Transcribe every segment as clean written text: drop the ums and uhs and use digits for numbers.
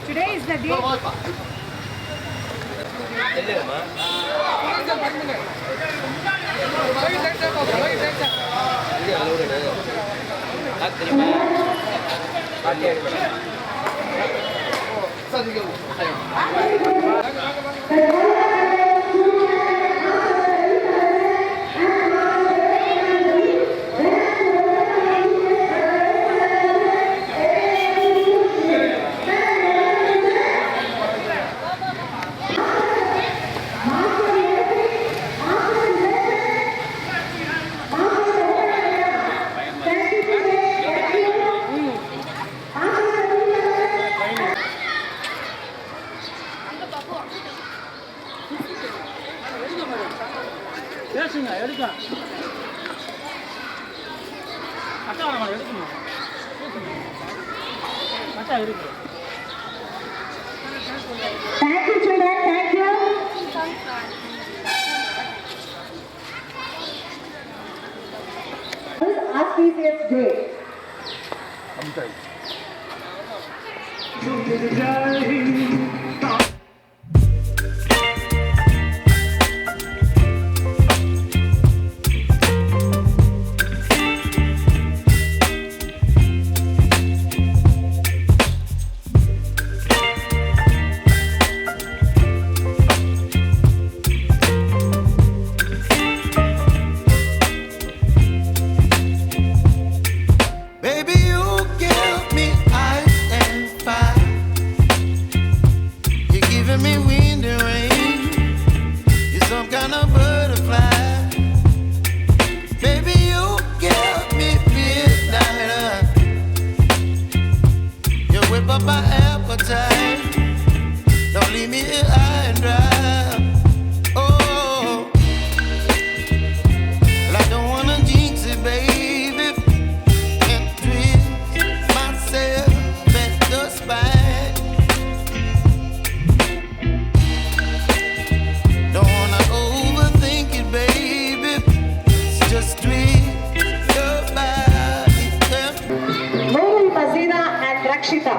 Today is the day. Thank you, children. Thank you. This is auspicious day. Baby, you give me ice and fire. You're giving me wind and rain. You're some kind of butterfly. Baby, you give me midnight. You whip up my appetite. Don't leave me here high and dry. Oh, well, I don't wanna jinx it, baby. Rakshita.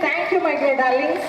Thank you, my dear darlings.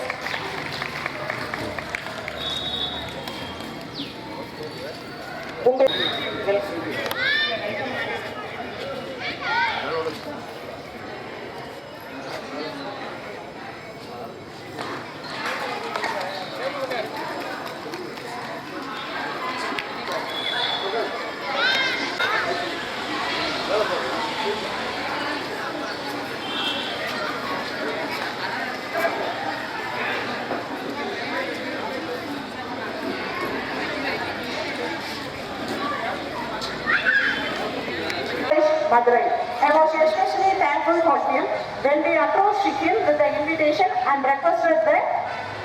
Madurai. I was especially thankful for him when we approached him with the invitation and requested that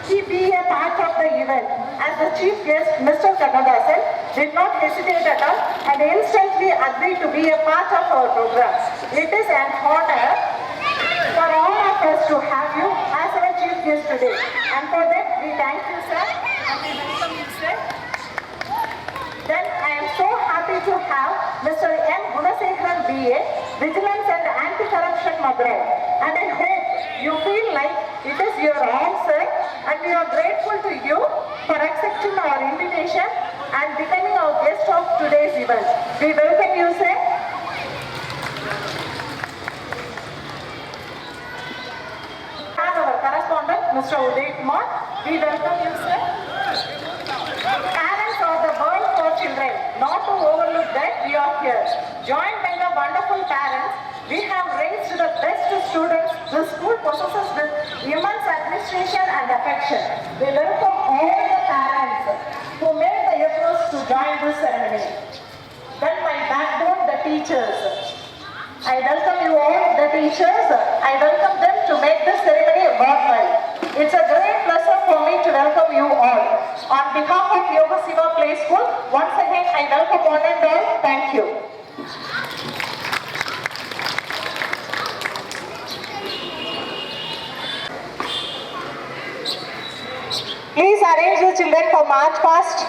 he be a part of the event. As the chief guest, Mr. Kannadasan did not hesitate at all and instantly agreed to be a part of our program. It is an honor for all of us to have you as our chief guest today. And for that, we thank you, sir, and we welcome you, sir. Then I am so happy to have Mr. M. Gunasekharan BA, Vigilance and Anti-Corruption, Madurai. And I hope you feel like it is your own, sir, and we are grateful to you for accepting our invitation and becoming our guest of today's event. We welcome you, sir. And our correspondent, Mr. Uday Kumar. We welcome you, sir. Parents are the world for children. Not to overlook that, we are here. Joined by the wonderful parents, we have raised the best students the school possesses with immense administration and affection. We welcome all the parents who made the efforts to join this ceremony. Then my backbone, the teachers. I welcome you all, the teachers. I welcome them to make this ceremony worthwhile. It's a great pleasure for me to welcome you all. On behalf of Yoga Siva Play School, once again I welcome one and all. Thank you. Please arrange the children for march past.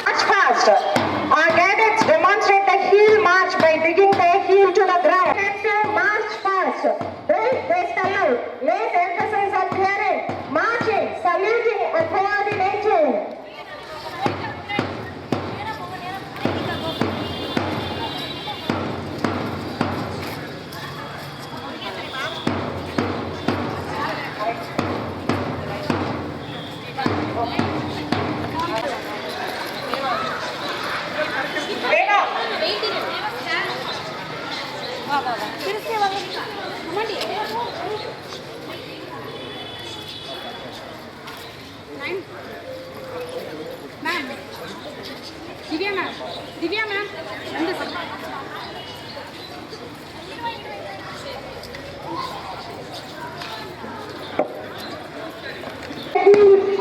March past. Our cadets demonstrate the heel march by digging their heel to the ground. March past. They salute. Lays emphasis on clearing, marching, saluting and coordinating. Ma'am Divya ma'am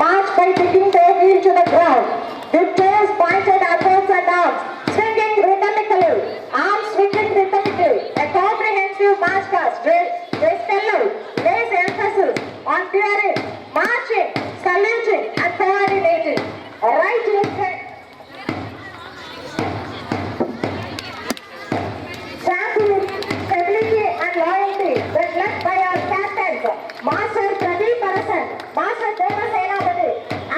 March by digging their heel to the ground, with toes pointed upwards and arms, swinging rhythmically, arms swinging rhythmically. A comprehensive march past. They salute, lays emphasis on clearing, marching, saluting and coordinating. Right in front. Champion stability and loyalty was led by our captains, Master Pradeep Arasan, Master Deva Senapati,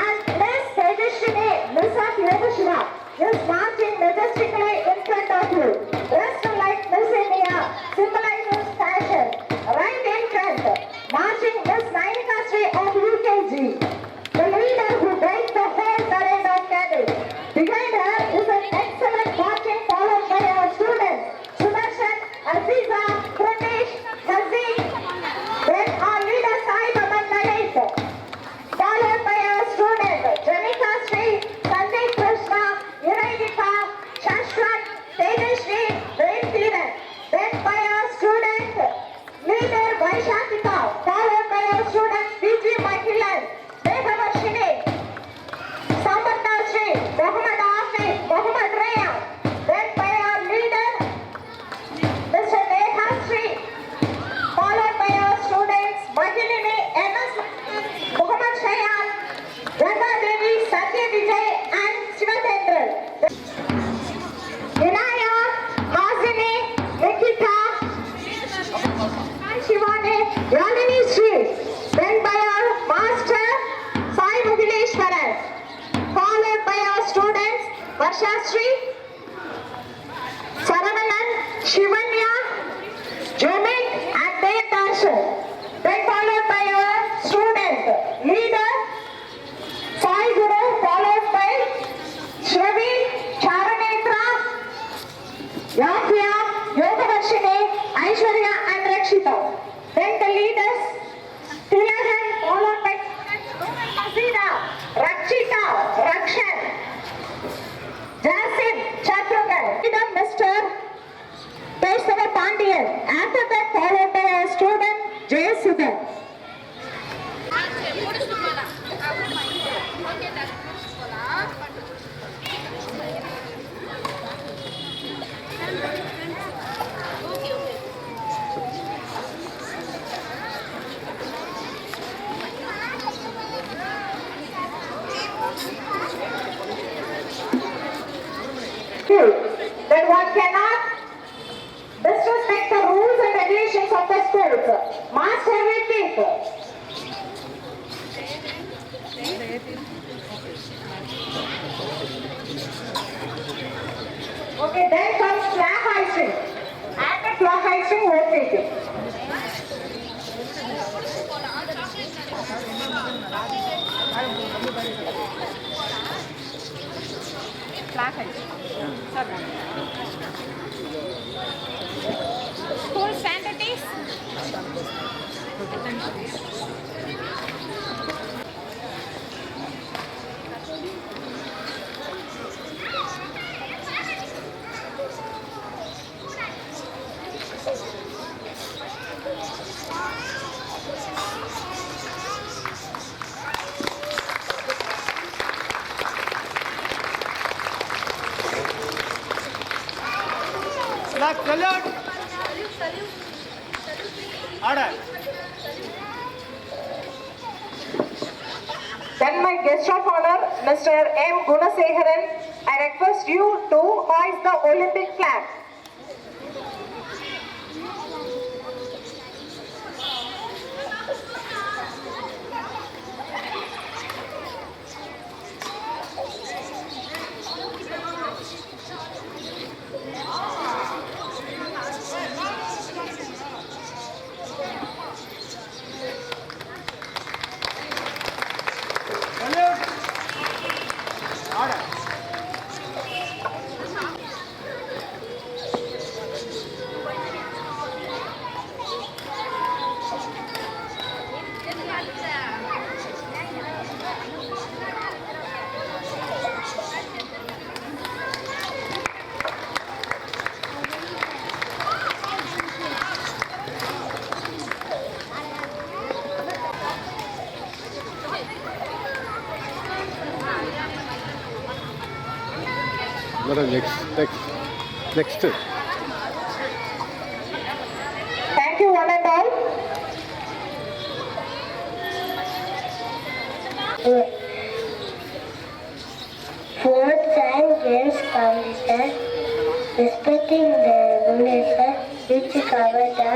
and Miss Tejashwini, Miss of Yoga Shiva, is marching majestically in front of you. Dressed like Miss India, symbolizes fashion. Right in front, marching Miss Nainika Sri of UKG, the leader who breaks the whole parade of cadets. Behind her is an excellent marching followed by our students, Sudarshan, Aziza, Pritesh, Hazik, then our leader Sai Baban Naik, followed by our student Janika Sri, Sandeep Krishna, Yunaidika, Shashwat, Tejashri, Vaintiran, then by our student leader Vaishantika, followed by our student PG Mahilan, Meghavarshini, Samartha Sri, Muhammad Afif, Muhammad Raya, then by our leader Mr. Neha Sri, followed by our students Mahilini, MS, Muhammad Shayan, Ganga Devi, Satya Vijay and Sivatendran. Vinaya, Hasini, Nikita, Shivani, Yalini Sri, then by our master Sai Mugileshwaran, followed by our students Varsha Sri, Saravanan, Shivanya, Jomik and Dev then followed by our student leader Sai Guru, followed by Shravi, Charanetra, Yafia, Yogavarshini, Aishwarya and Rakshita. Then the leaders Tilahan, followed by Azina, Rakshita, Rakshan, Jasim, Chatrugan, leader Mr. Pesava Pandian. After that followed by our student J. That one cannot disrespect the rules and regulations of the sports. Master repeat. Okay, then comes flag hoisting. After flag hoisting, we'll take it. Flag School sanctities. Flag salute. Order. Then my guest of honor, Mr. M. Gunasekharan, I request you to hoist the Olympic flag. Salute. Order. Madam, next. Thank you, one and all. Sports and games competition, respecting the regulation which cover the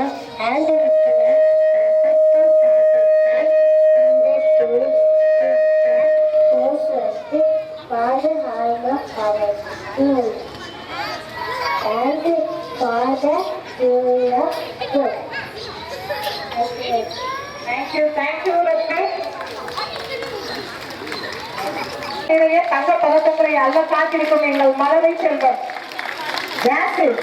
and represent for the harm of our school and for the rule of good. Thank you, Rajni. நிறைய தங்க பதக்கங்களை அல்ல காத்திருக்கும் எங்கள் மலரை செல்வம் ஜாசில்.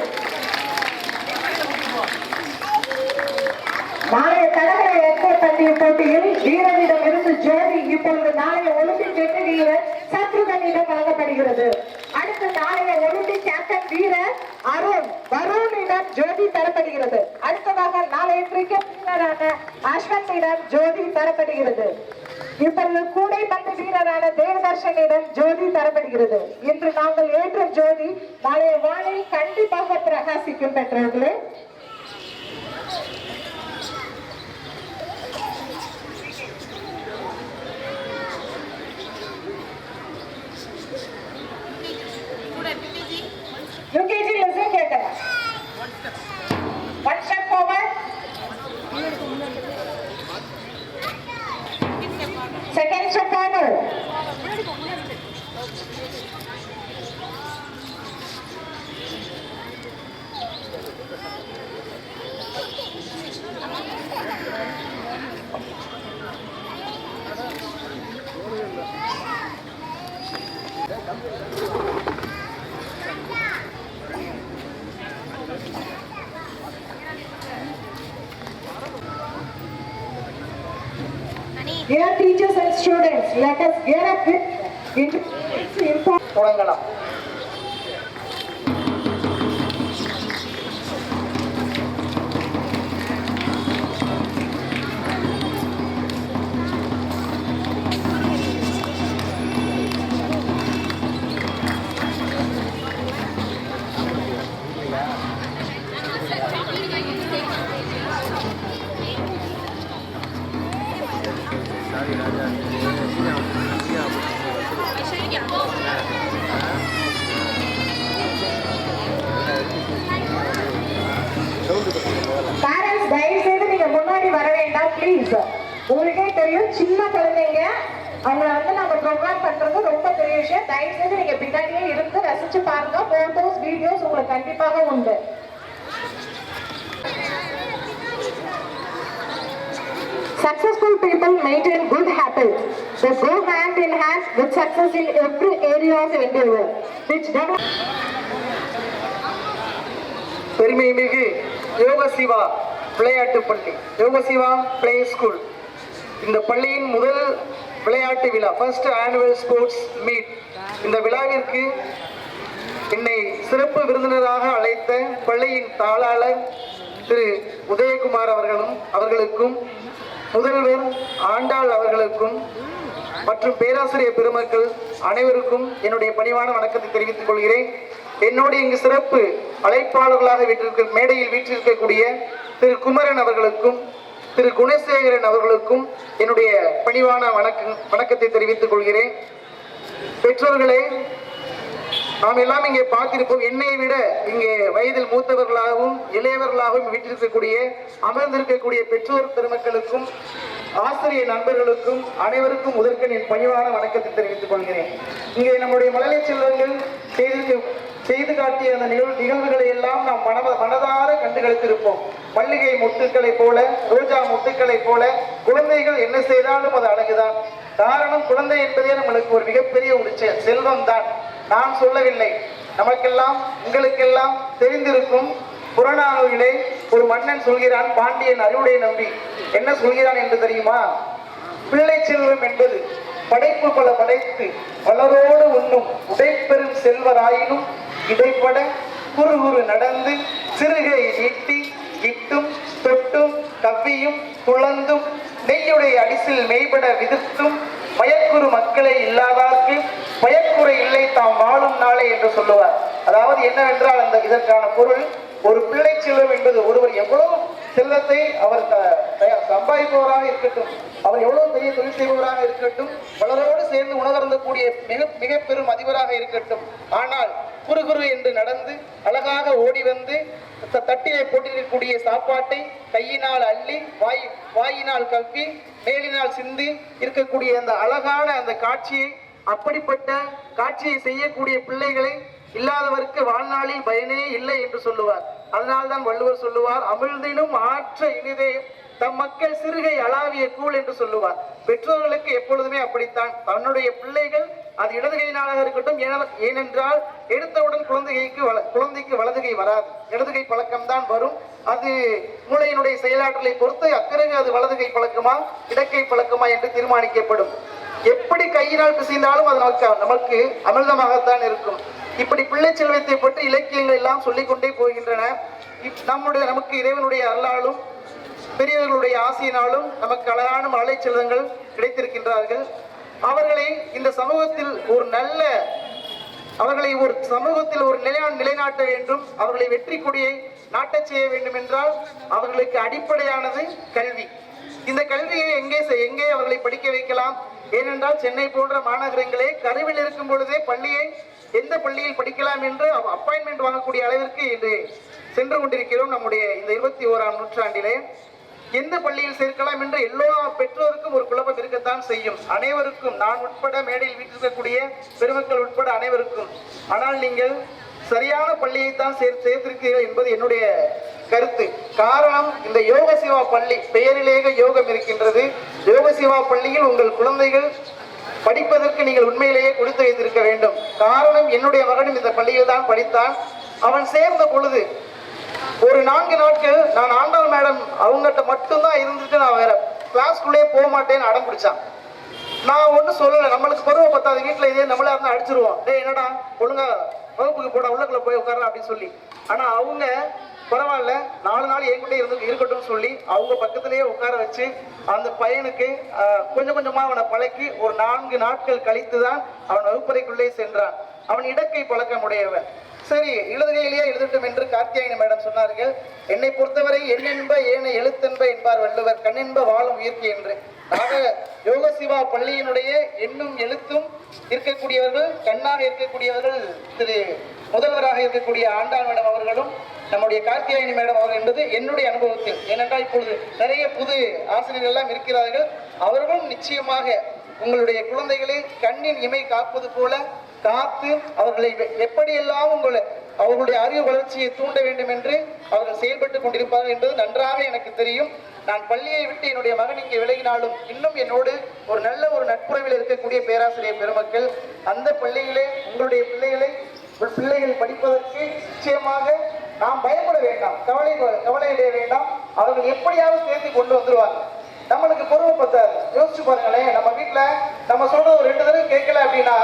நாளைய தடகள ஏற்போர் பந்தய போட்டியில் வீரனிடம் இருந்து ஜோதி இப்பொழுது நாளைய ஒலிம்பிக் வெற்றி வீரர் சத்ருகனிடம் வழங்கப்படுகிறது. அடுத்து நாளைய ஒலிம்பிக் கேப்டன் வீரர் வருணிடம் ஜோதி தரப்படுகிறது. அடுத்ததாக நாளைய கிரிக்கெட் வீரரான அஸ்வந்திடம் ஜோதி தரப்படுகிறது. இப்பொழுது கூடைப்பந்து வீரரான தேவதர்ஷனிடம் ஜோதி தரப்படுகிறது. இன்று நாங்கள் ஏற்றும் ஜோதி நாளைய வானில் கண்டிப்பாக பிரகாசிக்கும் பெற்றவர்களே. UKG listen கேட்கலாம். One step forward. Second step forward. Dear teachers and students, let us gear up with தொடங்கலாம். ப்ளீஸ். உங்களுக்கே தெரியும் சின்ன குழந்தைங்க அவங்க நம்ம ப்ரோக்ராம் பண்றது ரொம்ப பெரிய விஷயம். தயவு செஞ்சு நீங்க பின்னாடியே இருந்து ரசிச்சு பாருங்க. போட்டோஸ் வீடியோஸ் உங்களுக்கு கண்டிப்பாக உண்டு. Successful people maintain good habits that go hand in hand with success in every area of endeavor, which develop. பெருமைமிகு யோக சிவா விளையாட்டு பள்ளி, யோக சிவா பிளே ஸ்கூல், இந்த பள்ளியின் முதல் விளையாட்டு விழா, ஃபர்ஸ்ட் ஆனுவல் ஸ்போர்ட்ஸ் மீட். இந்த விழாவிற்கு என்னை சிறப்பு விருந்தினராக அழைத்த பள்ளியின் தாளாளர் திரு உதயகுமார் அவர்களுக்கும் முதல்வர் ஆண்டாள் அவர்களுக்கும் மற்றும் பேராசிரியர் பெருமக்கள் அனைவருக்கும் என்னுடைய பணிவான வணக்கத்தை தெரிவித்துக் கொள்கிறேன். என்னோடு இங்கு சிறப்பு அழைப்பாளர்களாக மேடையில் வீற்றிருக்கக்கூடிய திரு குமரன் அவர்களுக்கும் திரு குணசேகரன் அவர்களுக்கும் என்னுடைய பணிவான வணக்கத்தை தெரிவித்துக் கொள்கிறேன். பெற்றோர்களே, நாம் எல்லாம் இங்கே பார்த்திருப்போம். என்னை விட இங்கே வயதில் மூத்தவர்களாகவும் இளையவர்களாகவும் வீட்டிருக்கக்கூடிய அமர்ந்திருக்கக்கூடிய பெற்றோர் பெருமக்களுக்கும் ஆசிரியர் நண்பர்களுக்கும் அனைவருக்கும் முதற்கன் என் பணிவான வணக்கத்தை தெரிவித்துக் கொள்கிறேன். இங்கே நம்முடைய மழலை செல்வங்கள் செய்து காட்டிய அந்த நிகழ்வுகளை எல்லாம் நாம் மனதார கண்டுகளித்திருப்போம். மல்லிகை மொட்டுக்களை போல, ரோஜா மொட்டுக்களை போல குழந்தைகள் என்ன செய்தாலும் அது அழகுதான். காரணம், குழந்தை என்பதே நம்மளுக்கு ஒரு மிகப்பெரிய ஒரு செல்வம் தான். நான் சொல்லவில்லை, நமக்கெல்லாம் உங்களுக்கெல்லாம் தெரிந்திருக்கும். புறநானூரிலே ஒரு மன்னன் சொல்கிறான், பாண்டியன் அறிவுடை நம்பி என்ன சொல்கிறான் என்று தெரியுமா? பிள்ளை செல்வம் என்பது படைப்பு பல படைத்து வளரோடு உண்ணும் உடைப்பெரும் செல்வராயினும் இடைப்பட குறு நடந்து சிறுகை நீட்டி இட்டும் தொட்டும் கவ்வியும் துளந்தும் நெய்யுடைய அடிசில் மெய்பட விதிர்த்தும் பயக்குறு மக்களை இல்லாதார்க்கு பயக்குறை இல்லை தாம் வாழும் நாளே என்று சொல்லுவார். அதாவது என்னவென்றால் இதற்கான பொருள், ஒரு பிள்ளை செல்வம் என்பது ஒருவர் எவ்வளவு செல்வத்தை அவர் சம்பாதிப்பவராக இருக்கட்டும், அவர் எவ்வளவு பெரிய தொழில் செய்பவராக இருக்கட்டும், வளரோடு சேர்ந்து உணவருந்தக்கூடிய மிக பெரும் அதிபராக இருக்கட்டும், ஆனால் குறுகுறு என்று நடந்து அழகாக ஓடி வந்து தட்டிலே போட்டிருக்கக்கூடிய சாப்பாட்டை கையினால் அள்ளி வாயினால் கவ்வி மேலினால் சிந்தி இருக்கக்கூடிய அந்த அழகான அந்த காட்சியை, அப்படிப்பட்ட காட்சியை செய்யக்கூடிய பிள்ளைகளை இல்லாதவருக்கு வாழ்நாளில் பயனே இல்லை என்று சொல்லுவார். அதனால்தான் வள்ளுவர் சொல்லுவார், அமிழ்தினும் ஆற்ற இனிதே தம் மக்கள் சிறுகை அளாவிய கூழ் என்று சொல்லுவார். பெற்றோர்களுக்கு எப்பொழுதுமே அப்படித்தான். தன்னுடைய பிள்ளைகள் அது இடதுகையினாக இருக்கட்டும், ஏனென்றால் எடுத்தவுடன் குழந்தைக்கு வலதுகை வராது, இடதுகை பழக்கம்தான் வரும். அது மூளையினுடைய செயலாற்றலை பொறுத்து அக்கறைக்கு அது வலதுகை பழக்கமா இடக்கை பழக்கமா என்று தீர்மானிக்கப்படும். எப்படி கையினால் பிசைந்தாலும் அது நமக்கு அமிர்தமாகத்தான் இருக்கும். இப்படி பிள்ளை செல்வத்தை பற்றி இலக்கியங்கள் எல்லாம் சொல்லிக்கொண்டே போகின்றன. நமக்கு இறைவனுடைய அருளாலும் பெரியவர்களுடைய ஆசையினாலும் நமக்கு அழகான மழலை செல்வங்கள் கிடைத்திருக்கின்றார்கள். அவர்களை இந்த சமூகத்தில் ஒரு நிலைநாட்ட வேண்டும், அவர்களை வெற்றி கொடியை நாட்டச் செய்ய வேண்டும் என்றால் அவர்களுக்கு அடிப்படையானது கல்வி. இந்த கல்வியை எங்கே அவர்களை படிக்க வைக்கலாம்? ஏனென்றால் சென்னை போன்ற மாநகரங்களே கருவில் இருக்கும் பொழுதே எந்த பள்ளியில் படிக்கலாம் என்று அப்பாயின்மெண்ட் வாங்கக்கூடிய அளவிற்கு இன்று சென்று கொண்டிருக்கிறோம். நம்முடைய இந்த 21ஆம் நூற்றாண்டிலே எந்த பள்ளியில் சேர்க்கலாம் என்று எல்லா பெற்றோருக்கும் ஒரு குழப்பம் இருக்கத்தான் செய்யும். அனைவருக்கும், நான் உட்பட மேடையில் வீட்டிருக்கக்கூடிய பெருமக்கள் உட்பட அனைவருக்கும். ஆனால் நீங்கள் சரியான பள்ளியைத்தான் சேர்த்திருக்கிறீர்கள் என்பது என்னுடைய கருத்து. காரணம், இந்த யோக சிவா பள்ளி பெயரிலேயே யோகம் இருக்கின்றது. யோக சிவா பள்ளியில் உங்கள் குழந்தைகள் படிப்பதற்கு நீங்கள் உண்மையிலேயே கொடுத்து வைத்திருக்க வேண்டும். காரணம், என்னுடைய மகனும் இந்த பள்ளியில் தான் படித்தான். அவன் சேர்ந்த பொழுது ஒரு 4 நாட்கள் நான் ஆண்டாள் மேடம் அவங்ககிட்ட மட்டும்தான் இருந்துட்டு நான் வேற கிளாஸ்குள்ளே போக மாட்டேன்னு அடம் பிடிச்சான். நான் ஒன்றும் சொல்லலை, நம்மளுக்கு பருவம் பத்தாது, வீட்டில் இதே நம்மளா இருந்தால் அடிச்சிருவோம், என்னடா ஒழுங்கா வகுப்புக்கு போட உள்ளக்குள்ள போய் உட்காரலாம் அப்படின்னு சொல்லி. ஆனால் அவங்க பரவாயில்ல 4 நாள் என்கிட்ட இருக்கட்டும் சொல்லி அவங்க பக்கத்திலேயே உட்கார வச்சு அந்த பையனுக்கு கொஞ்சம் கொஞ்சமாக அவனை பழக்கி ஒரு 4 நாட்கள் கழித்து தான் அவன் வகுப்பறைக்குள்ளே சென்றான். அவன் இடக்கை பழக்கமுடையவன். சரி, இடதுகையிலேயே எழுதட்டும் என்று கார்த்தியாயனி மேடம் சொன்னார்கள். என்னை பொறுத்தவரை எண்ணென்ப ஏன எழுத்தென்ப என்பார் வள்ளுவர், கண்ணென்ப வாழும் உயிர்க்கு என்று. ஆக யோக சிவா பள்ளியினுடைய எண்ணும் எழுத்தும் இருக்கக்கூடியவர்கள், கண்ணாக இருக்கக்கூடியவர்கள் திரு முதல்வராக இருக்கக்கூடிய ஆண்டாள் மேடம் அவர்களும், நம்முடைய கார்த்தியாயினி மேடம் அவர்கள் என்பது என்னுடைய அனுபவத்தில். ஏனென்றால் இப்பொழுது நிறைய புது ஆசிரியர்கள் எல்லாம் இருக்கிறார்கள். அவர்களும் நிச்சயமாக உங்களுடைய குழந்தைகளை கண்ணின் இமை காப்பது போல காத்து அவர்களை எப்படியெல்லாம் அவர்களுடைய அறிவு வளர்ச்சியை தூண்ட வேண்டும் என்று அவர்கள் செயல்பட்டுக் கொண்டிருப்பார்கள் என்பது நன்றாக எனக்கு தெரியும். நான் பள்ளியை விட்டு என்னுடைய மகன் இங்கே விலகினாலும் இன்னும் என்னோடு ஒரு நல்ல ஒரு நட்புறவில் இருக்கக்கூடிய பேராசிரியர் பெருமக்கள், அந்த பள்ளியிலே உங்களுடைய பிள்ளைகள் படிப்பதற்கு நிச்சயமாக நாம் பயப்பட வேண்டாம், கவலையிட வேண்டாம். அவர்கள் எப்படியாவது சேர்த்து கொண்டு வந்துருவாங்க. நம்மளுக்கு பொறுமை பத்தாது. யோசிச்சு பாருங்களேன், நம்ம வீட்டுல நம்ம சொல்றது ஒரு 2 தடவை கேட்கல அப்படின்னா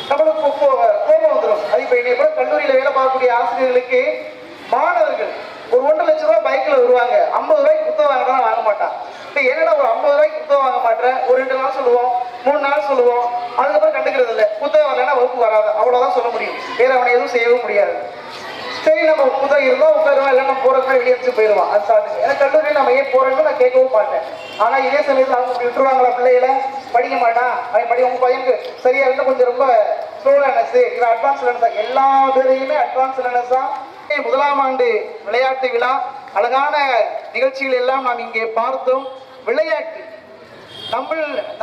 நம்மளுக்கு கோபம் வந்துடும். அது இப்ப என்னை கூட கல்லூரியில வேலை பார்க்கக்கூடிய ஆசிரியர்களுக்கு மாணவர்கள் ஒரு 1.5 லட்சம் ரூபாய் பைக்ல வருவாங்க. 50 ரூபாய்க்கு புத்தகம் வாங்கினா வாங்க மாட்டான். இப்ப என்னடா ஒரு 50 ரூபாய்க்கு புத்தகம் வாங்க மாட்டேன், ஒரு 2 நாள் சொல்லுவோம், 3 நாள் சொல்லுவோம், அதுக்கப்புறம் கண்டுக்கிறது இல்லை. புத்தகம் வரலன்னா வகுப்பு வராது, அவ்வளவுதான் சொல்ல முடியும். வேற அவனை எதுவும் செய்யவும் முடியாது. சரி, நம்ம புத்தகம் இருந்தோம் உட்காருவோம், இல்லை நம்ம போறதுக்கு வெளியே வச்சு போயிடுவான். அது சாப்பிட்டு எனக்கு கல்லூரியில் நம்ம ஏன் போறோம்னு நான் கேட்கவும் மாட்டேன். ஆனா இதே சமயத்தில் அவங்க விட்டுருவாங்களா பிள்ளைகளை? படிக்க மாட்டான் அவன். உங்க பையனுக்கு சரியா இருந்தா கொஞ்சம் ரொம்ப ஸ்லோ லேர்னர்ஸ், இல்லை அட்வான்ஸ் லேர்னர்ஸ், எல்லா பேரையுமே அட்வான்ஸ் லேர்னர்ஸ் தான். 1ஆம் ஆண்டு விளையாட்டு விழா அழகான நிகழ்ச்சிகள் எல்லாம் நாம் இங்கே பார்த்தோம். விளையாட்டு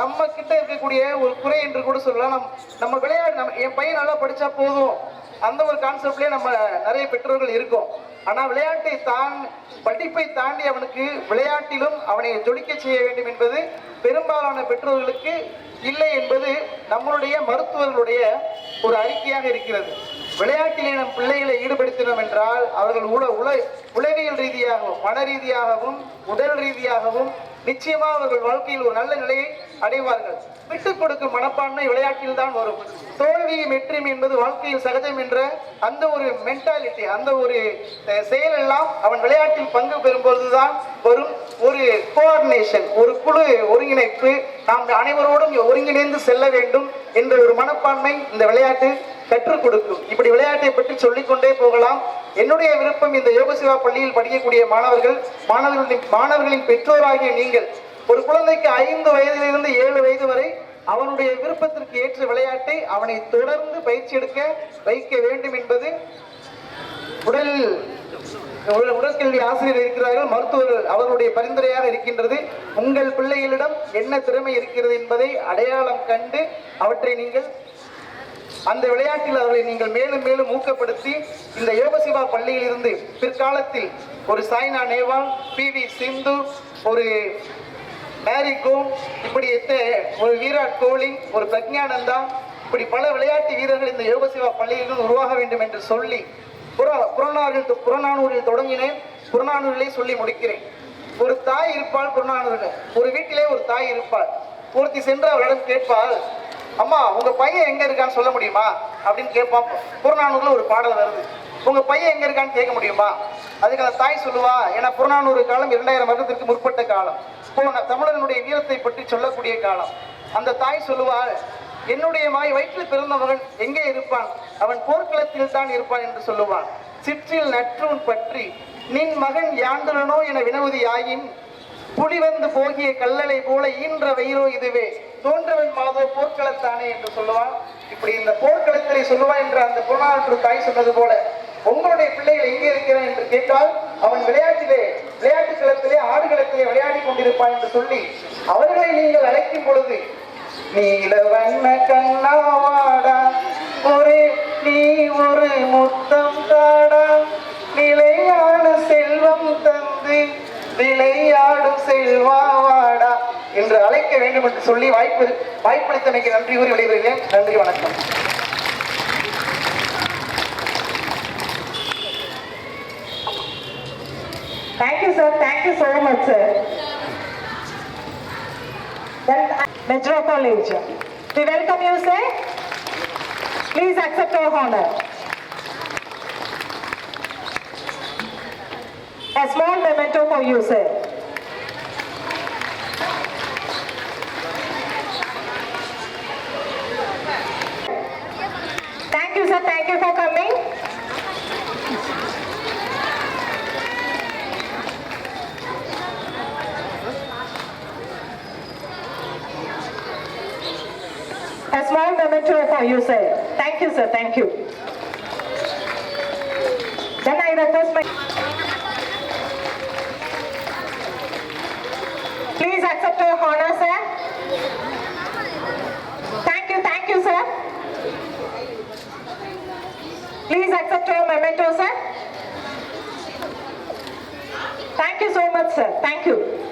நம்ம கிட்ட இருக்கக்கூடிய ஒரு குறை என்று கூட சொல்லலாம். நம்ம விளையாட்டு என் பையன் நல்லா படிச்சா போதும் அந்த ஒரு கான்செப்ட்லயே நம்ம நிறைய பெற்றோர்கள் இருக்கோம். ஆனா படிப்பை தாண்டி அவனுக்கு விளையாட்டிலும் அவனை ஜொலிக்க செய்ய வேண்டும் என்பது பெரும்பாலான பெற்றோர்களுக்கு இல்லை என்பது நம்மளுடைய மருத்துவர்களுடைய ஒரு அறிக்கையாக இருக்கிறது. விளையாட்டிலே நம் பிள்ளைகளை ஈடுபடுத்தினோம் என்றால் அவர்கள் உளவியல் ரீதியாகவும் மன ரீதியாகவும் உடல் ரீதியாகவும் நிச்சயமாக அவர்கள் வாழ்க்கையில் ஒரு நல்ல நிலையை அடைவார்கள். விட்டுக் கொடுக்கும் மனப்பான்மை விளையாட்டில் தான் வரும். தோல்வியும் வெற்றியும் என்பது வாழ்க்கையில் சகஜம் என்ற அந்த ஒரு மென்டாலிட்டி, அந்த ஒரு செயல் எல்லாம் அவன் விளையாட்டில் பங்கு பெறும்பொழுதுதான் வரும். ஒரு கோஆர்டினேஷன், ஒரு குழு ஒருங்கிணைப்பு, நாம் அனைவரோடும் ஒருங்கிணைந்து செல்ல வேண்டும் என்ற ஒரு மனப்பான்மை இந்த விளையாட்டு கற்றுக் கொடுக்கும். இப்படி விளையாட்டை பற்றி சொல்லிக்கொண்டே போகலாம். என்னுடைய விருப்பம் இந்த யோகசிவா பள்ளியில் படிக்கக்கூடிய மாணவர்களின் பெற்றோராகிய நீங்கள் ஒரு குழந்தைக்கு 5 வயதிலிருந்து 7 வயது வரை அவனுடைய விருப்பத்திற்கு ஏற்ற விளையாட்டை அவனை தொடர்ந்து பயிற்சி எடுக்க வைக்க வேண்டும் என்பது உடற்கல்வி ஆசிரியர் இருக்கிறார்கள், மருத்துவர்கள் அவர்களுடைய பரிந்துரையாக இருக்கின்றது. உங்கள் பிள்ளைகளிடம் என்ன திறமை இருக்கிறது என்பதை அடையாளம் கண்டு அவற்றை நீங்கள் அந்த விளையாட்டில் அவர்களை நீங்கள் மேலும் மேலும் ஊக்கப்படுத்தி இந்த யோகசிவா பள்ளியில் இருந்து பிற்காலத்தில் ஒரு சாய்னா நேவால், PV சிந்து, ஒரு மேரி கோம், இப்படி ஒரு விராட் கோலி, ஒரு பிரக்ஞானந்தா, இப்படி பல விளையாட்டு வீரர்கள் இந்த யோகசிவா பள்ளியிலிருந்து உருவாக வேண்டும் என்று சொல்லி புறநானூரில் தொடங்கினேன். புறநானூரிலே சொல்லி முடிக்கிறேன். ஒரு தாய் இருப்பாள் புறநானூரில். ஒரு வீட்டிலே ஒரு தாய் இருப்பாள். ஒருத்தி சென்று அவளிடம் கேட்பாள், அம்மா உங்க பையன் எங்க இருக்கான்னு சொல்ல முடியுமா அப்படின்னு கேட்பான். புறநானூறுல ஒரு பாடல் வருது, உங்க பையன் எங்க இருக்கான்னு கேட்க முடியுமா? அதுக்கு அந்த தாய் சொல்லுவா, ஏன்னா புறநானூறு காலம் 2000 வருடத்திற்கு முற்பட்ட காலம், தமிழனுடைய வீரத்தை பற்றி சொல்லக்கூடிய காலம். அந்த தாய் சொல்லுவாள், என்னுடைய வயிற்றில் பிறந்த மகன் எங்கே இருப்பான்? அவன் போர்க்களத்தில் தான் இருப்பான் என்று சொல்லுவான். சிற்றில் நற்றூன் பற்றி நின் மகன் யாண்டனோ என வினவுதி ஆயின் புலி வந்து போகிய கல்லலை போல ஈன்ற வயிறோ இதுவே தோன்றவன் மாதோ போர்க்களத்தானே என்று சொல்லுவான். இப்படி இந்த போர்க்களத்திலே சொல்லுவான் என்ற அந்த புறநானூற்று தாய் சொன்னது போல உங்களுடைய பிள்ளைகள் எங்கே இருக்கிறான் என்று கேட்டால் அவன் விளையாட்டு களத்திலே ஆடுகளத்திலே விளையாடி கொண்டிருப்பான் என்று சொல்லி அவர்களை நீங்கள் அழைக்கும் பொழுது, நீல வண்ண கண்ணாவாடா நீ ஒரு முத்தம் தாடா, நிலையான செல்வம் தந்து விளையாடும் செல்வாவாடா என்று அழைக்க வேண்டும் என்று சொல்லி வாய்ப்பளித்தமைக்கு நன்றி கூறி விடைபெறுகிறேன். நன்றி, வணக்கம். Thank you, sir. Thank you so much, sir. Then, Metro College. We welcome you, sir. Please accept our honor. A small memento for you, sir. Thank you, sir. Thank you for coming. A small memento for you, sir. Thank you, sir. Thank you. Then I request my... Please accept your honor, sir. Thank you, sir. Please accept your memento, sir. Thank you so much, sir. Thank you.